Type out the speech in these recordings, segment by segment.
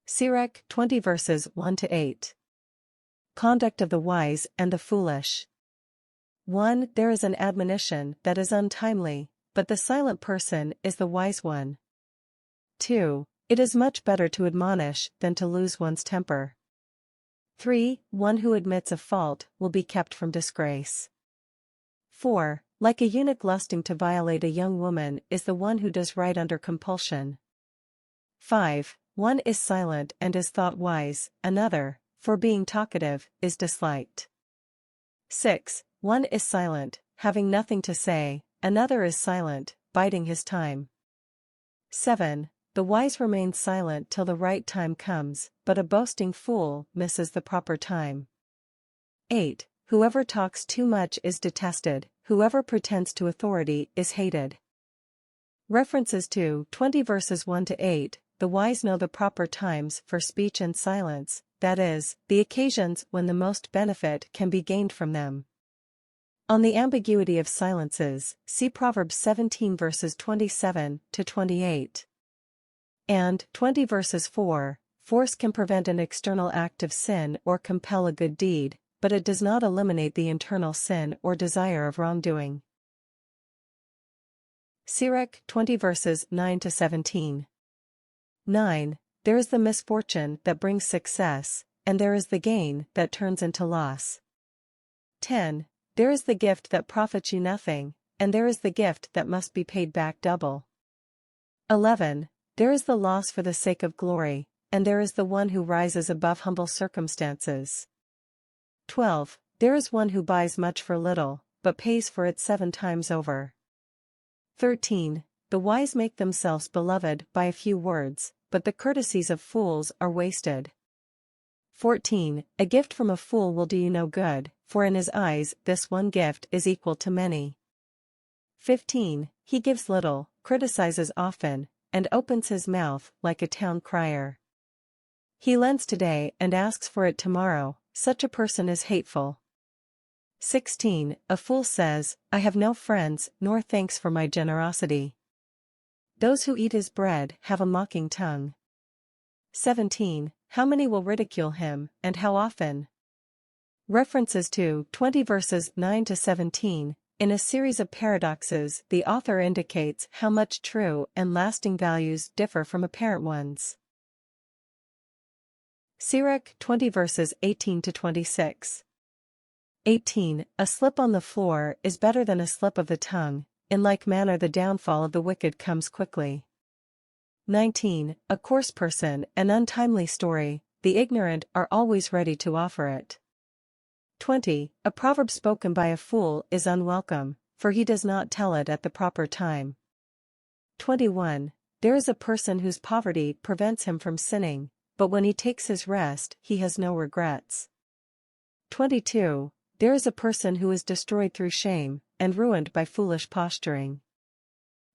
Sirach 20 verses 1-8. Conduct of the wise and the foolish. 1. There is an admonition that is untimely, but the silent person is the wise one. 2. It is much better to admonish than to lose one's temper. 3. One who admits a fault will be kept from disgrace. 4. Like a eunuch lusting to violate a young woman is the one who does right under compulsion. 5. One is silent and is thought wise, another, for being talkative, is disliked. 6. One is silent, having nothing to say, another is silent, biding his time. 7. The wise remains silent till the right time comes, but a boasting fool misses the proper time. 8. Whoever talks too much is detested, whoever pretends to authority is hated. References to 20 verses 1-8. The wise know the proper times for speech and silence, that is, the occasions when the most benefit can be gained from them. On the ambiguity of silences, see Proverbs 17 verses 27-28. And 20 verses 4. Force can prevent an external act of sin or compel a good deed, but it does not eliminate the internal sin or desire of wrongdoing. Sirach 20 verses 9-17. 9. There is the misfortune that brings success, and there is the gain that turns into loss. 10. There is the gift that profits you nothing, and there is the gift that must be paid back double. 11. There is the loss for the sake of glory, and there is the one who rises above humble circumstances. 12. There is one who buys much for little, but pays for it 7 times over. 13. The wise make themselves beloved by a few words, but the courtesies of fools are wasted. 14. A gift from a fool will do you no good, for in his eyes this one gift is equal to many. 15. He gives little, criticizes often, and opens his mouth like a town crier. He lends today and asks for it tomorrow, such a person is hateful. 16. A fool says, I have no friends nor thanks for my generosity. Those who eat his bread have a mocking tongue. 17. How many will ridicule him, and how often? References to 20 verses 9-17. In a series of paradoxes, the author indicates how much true and lasting values differ from apparent ones. Sirach 20 verses 18-26. 18. A slip on the floor is better than a slip of the tongue, in like manner the downfall of the wicked comes quickly. 19. A coarse person, an untimely story, the ignorant are always ready to offer it. 20. A proverb spoken by a fool is unwelcome, for he does not tell it at the proper time. 21. There is a person whose poverty prevents him from sinning, but when he takes his rest he has no regrets. 22. There is a person who is destroyed through shame, and ruined by foolish posturing.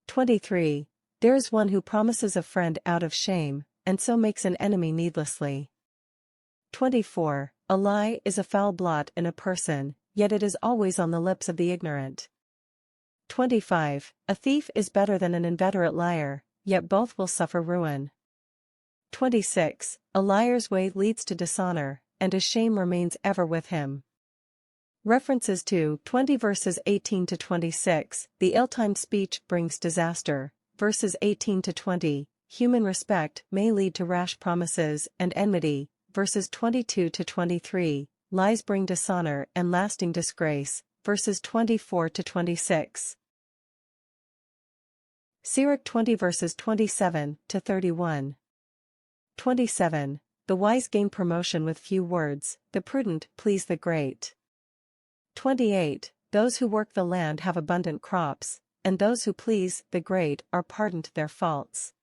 23. There is one who promises a friend out of shame, and so makes an enemy needlessly. 24. A lie is a foul blot in a person, yet it is always on the lips of the ignorant. 25. A thief is better than an inveterate liar, yet both will suffer ruin. 26. A liar's way leads to dishonor, and his shame remains ever with him. References to 20 verses 18-26. The ill-timed speech brings disaster. Verses 18-20. Human respect may lead to rash promises and enmity. Verses 22-23. Lies bring dishonor and lasting disgrace. Verses 24-26. Sirach 20 verses 27-31. 27. The wise gain promotion with few words, the prudent please the great. 28. Those who work the land have abundant crops, and those who please the great are pardoned their faults.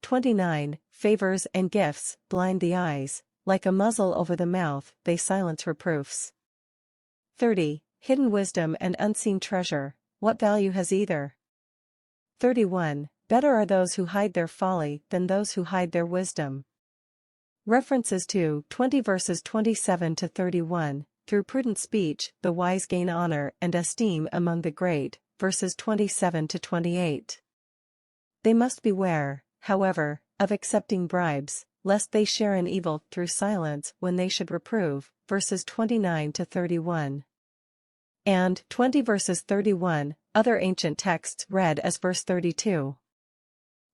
29. Favors and gifts blind the eyes, like a muzzle over the mouth they silence reproofs. 30. Hidden wisdom and unseen treasure, what value has either? 31. Better are those who hide their folly than those who hide their wisdom. References to 20 verses 27-31. Through prudent speech, the wise gain honor and esteem among the great. Verses 27-28. They must beware, however, of accepting bribes, lest they share in evil through silence when they should reprove, verses 29 to 31. And 20 verses 31, other ancient texts read as verse 32.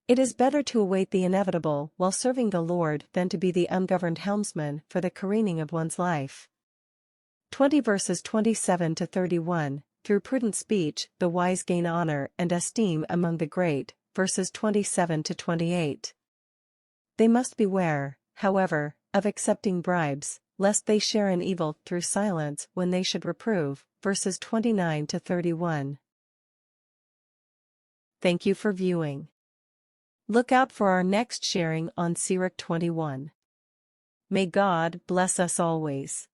It is better to await the inevitable while serving the Lord than to be the ungoverned helmsman for the careening of one's life. 20 verses 27 to 31, through prudent speech the wise gain honor and esteem among the great, verses 27 to 28. They must beware, however, of accepting bribes, lest they share in evil through silence when they should reprove, verses 29 to 31. Thank you for viewing. Look out for our next sharing on Sirach 21. May God bless us always.